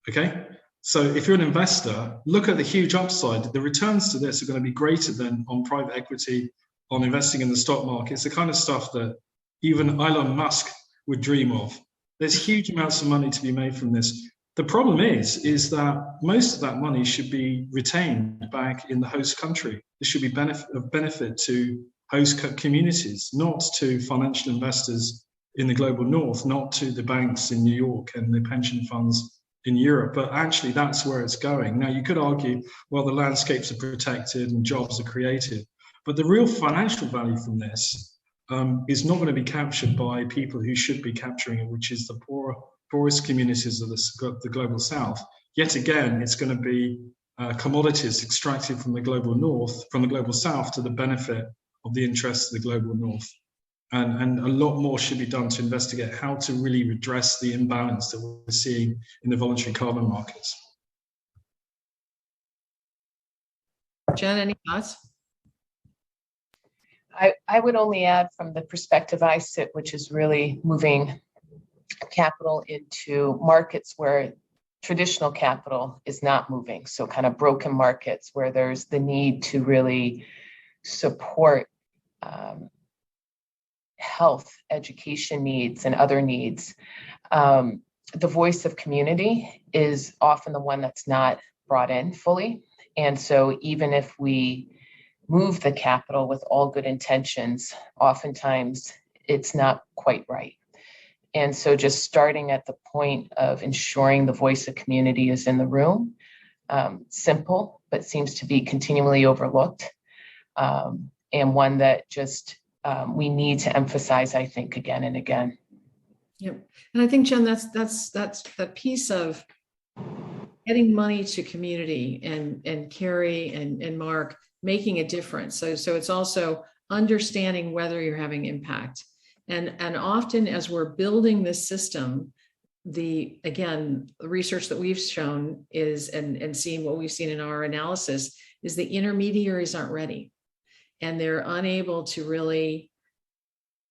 Okay? So if you're an investor, look at the huge upside. The returns to this are going to be greater than on private equity, on investing in the stock market. It's the kind of stuff that even Elon Musk would dream of. There's huge amounts of money to be made from this. The problem is that most of that money should be retained back in the host country. This should be of benefit to host communities, not to financial investors in the global north, not to the banks in New York and the pension funds in Europe. But actually, that's where it's going. Now, you could argue, well, the landscapes are protected and jobs are created. But the real financial value from this is not going to be captured by people who should be capturing it, which is the poorest communities of the global south. Yet again, it's going to be commodities extracted from the global north, from the global south, to the benefit of the interests of the global north. And a lot more should be done to investigate how to really redress the imbalance that we're seeing in the voluntary carbon markets. Jen, any thoughts? I would only add from the perspective I sit, which is really moving capital into markets where traditional capital is not moving. So kind of broken markets where there's the need to really support health, education needs, and other needs. The voice of community is often the one that's not brought in fully. And so even if we move the capital with all good intentions, oftentimes it's not quite right. And so just starting at the point of ensuring the voice of community is in the room, simple, but seems to be continually overlooked, and one that just we need to emphasize, I think, again and again. Yep. And I think, Jen, that's the piece of getting money to community and Carrie and Mark making a difference. So it's also understanding whether you're having impact. And often as we're building this system, the research that we've shown is, and seeing what we've seen in our analysis, is the intermediaries aren't ready. And they're unable to really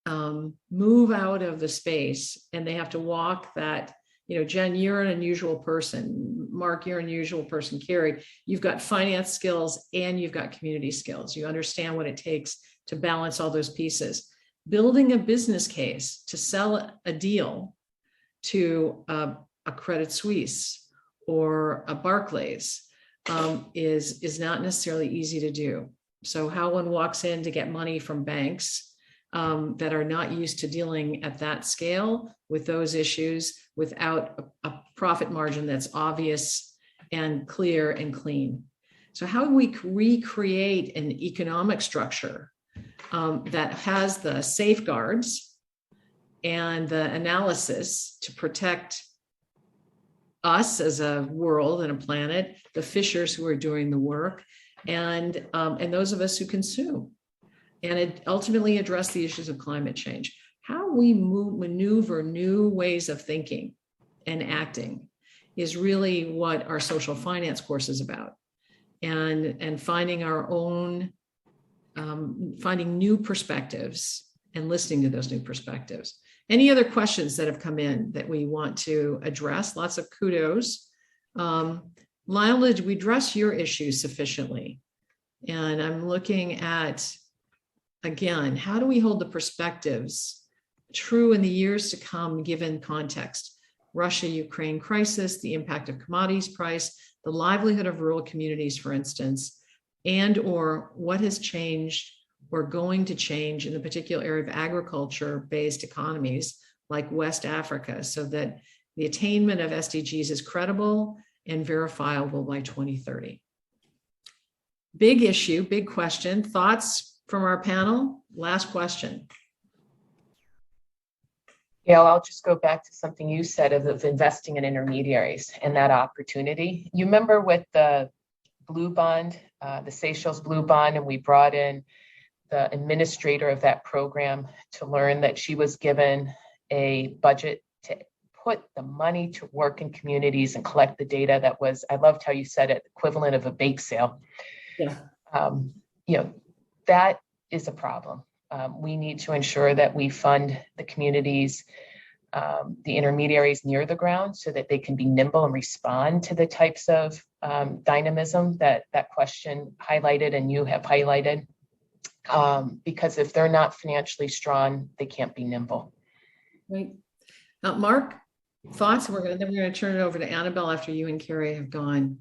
move out of the space, and they have to walk that. Jen, you're an unusual person. Mark, you're an unusual person. Carrie, you've got finance skills and you've got community skills. You understand what it takes to balance all those pieces. Building a business case to sell a deal to a Credit Suisse or a Barclays is not necessarily easy to do. So how one walks in to get money from banks that are not used to dealing at that scale with those issues without a profit margin that's obvious and clear and clean. So how do we recreate an economic structure that has the safeguards and the analysis to protect us as a world and a planet, the fishers who are doing the work, and those of us who consume, and it ultimately address the issues of climate change. How we maneuver new ways of thinking and acting is really what our social finance course is about, and finding our own, finding new perspectives and listening to those new perspectives. Any other questions that have come in that we want to address? Lots of kudos. Lyle, did we address your issues sufficiently? And I'm looking at, again, how do we hold the perspectives true in the years to come, given context? Russia-Ukraine crisis, the impact of commodities price, the livelihood of rural communities, for instance, and or what has changed or going to change in the particular area of agriculture-based economies like West Africa, so that the attainment of SDGs is credible and verifiable by 2030. Big issue, big question. Thoughts from our panel? Last question. Gail, I'll just go back to something you said of investing in intermediaries and that opportunity. You remember with the Blue Bond, the Seychelles Blue Bond, and we brought in the administrator of that program to learn that she was given a budget to put the money to work in communities and collect the data that was, I loved how you said it, equivalent of a bake sale. Yeah. That is a problem. We need to ensure that we fund the communities, the intermediaries near the ground, so that they can be nimble and respond to the types of dynamism that question highlighted and you have highlighted. Because if they're not financially strong, they can't be nimble. Right. Mark, thoughts? Then we're going to turn it over to Annabelle after you and Carrie have gone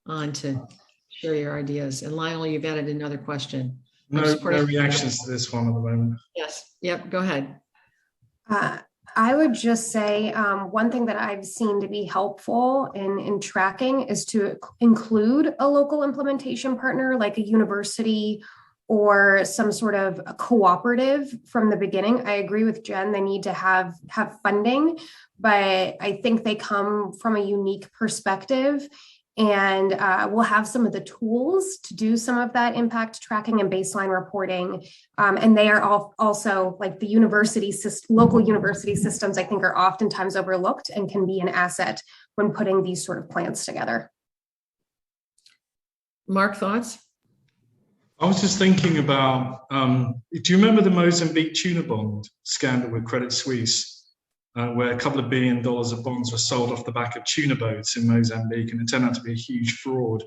on to share your ideas. And Lionel, you've added another question. No reactions to this one at the moment. Yes. Yep. Go ahead. I would just say one thing that I've seen to be helpful in tracking is to include a local implementation partner like a university or some sort of a cooperative from the beginning. I agree with Jen, they need to have funding, but I think they come from a unique perspective, and we'll have some of the tools to do some of that impact tracking and baseline reporting. And they are also like the local university systems, I think, are oftentimes overlooked and can be an asset when putting these sort of plans together. Mark, thoughts? I was just thinking about, do you remember the Mozambique tuna bond scandal with Credit Suisse, where a couple of $1 billion of bonds were sold off the back of tuna boats in Mozambique, and it turned out to be a huge fraud.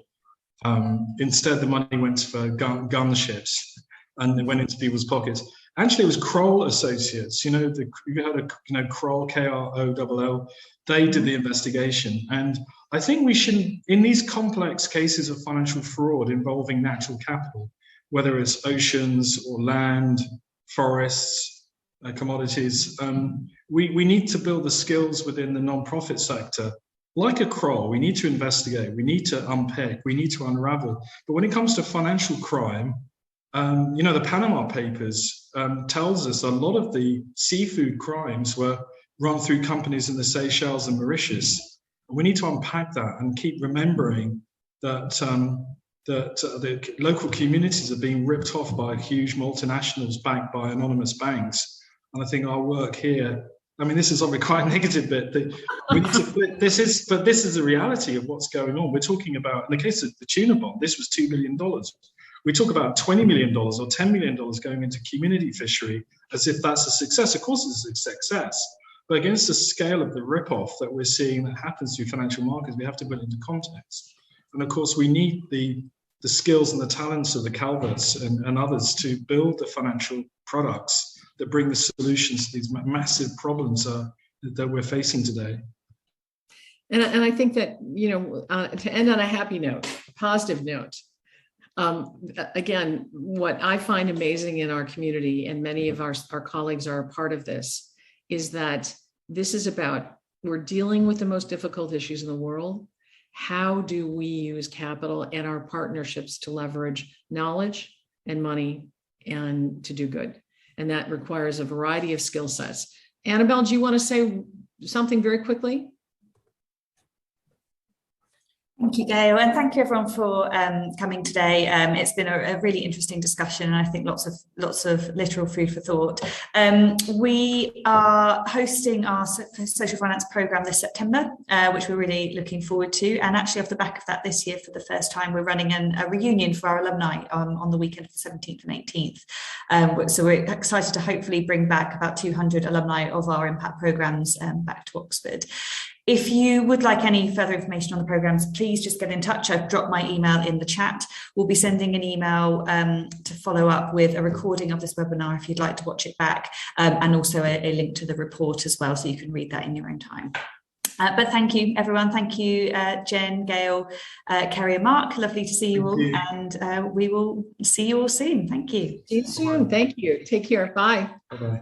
Instead, the money went for gun ships, and it went into people's pockets. Actually, it was Kroll Associates. You heard of Kroll, Kroll. They did the investigation, and I think we should, in these complex cases of financial fraud involving natural capital, whether it's oceans or land, forests, commodities, we need to build the skills within the nonprofit sector. Like a Kroll, we need to investigate, we need to unpick, we need to unravel. But when it comes to financial crime, the Panama Papers tells us a lot of the seafood crimes were run through companies in the Seychelles and Mauritius. We need to unpack that and keep remembering that the local communities are being ripped off by huge multinationals backed by anonymous banks. And I think our work here, I mean, this is obviously quite a negative bit. This is the reality of what's going on. We're talking about, in the case of the tuna bond, this was $2 million. We talk about $20 million or $10 million going into community fishery as if that's a success. Of course, it's a success. But against the scale of the ripoff that we're seeing that happens through financial markets, we have to put it into context. And of course, we need the skills and the talents of the Calverts and others to build the financial products that bring the solutions to these massive problems that we're facing today. And I think that, to end on a happy note, a positive note, Again, what I find amazing in our community, and many of our colleagues are a part of this, is that this is about, we're dealing with the most difficult issues in the world. How do we use capital and our partnerships to leverage knowledge and money and to do good? And that requires a variety of skill sets. Annabelle, do you want to say something very quickly? Thank you, Gail, and thank you everyone for coming today. It's been a really interesting discussion, and I think lots of literal food for thought. We are hosting our social finance programme this September, which we're really looking forward to. And actually, off the back of that, this year for the first time, we're running a reunion for our alumni on the weekend of the 17th and 18th. So we're excited to hopefully bring back about 200 alumni of our impact programmes back to Oxford. If you would like any further information on the programmes, please just get in touch. I've dropped my email in the chat. We'll be sending an email to follow up with a recording of this webinar if you'd like to watch it back, and also a link to the report as well, so you can read that in your own time. But thank you, everyone. Thank you, Jen, Gail, Kerry and Mark. Lovely to see you all. And we will see you all soon. Thank you. See you soon. Thank you. Take care. Bye. Bye-bye.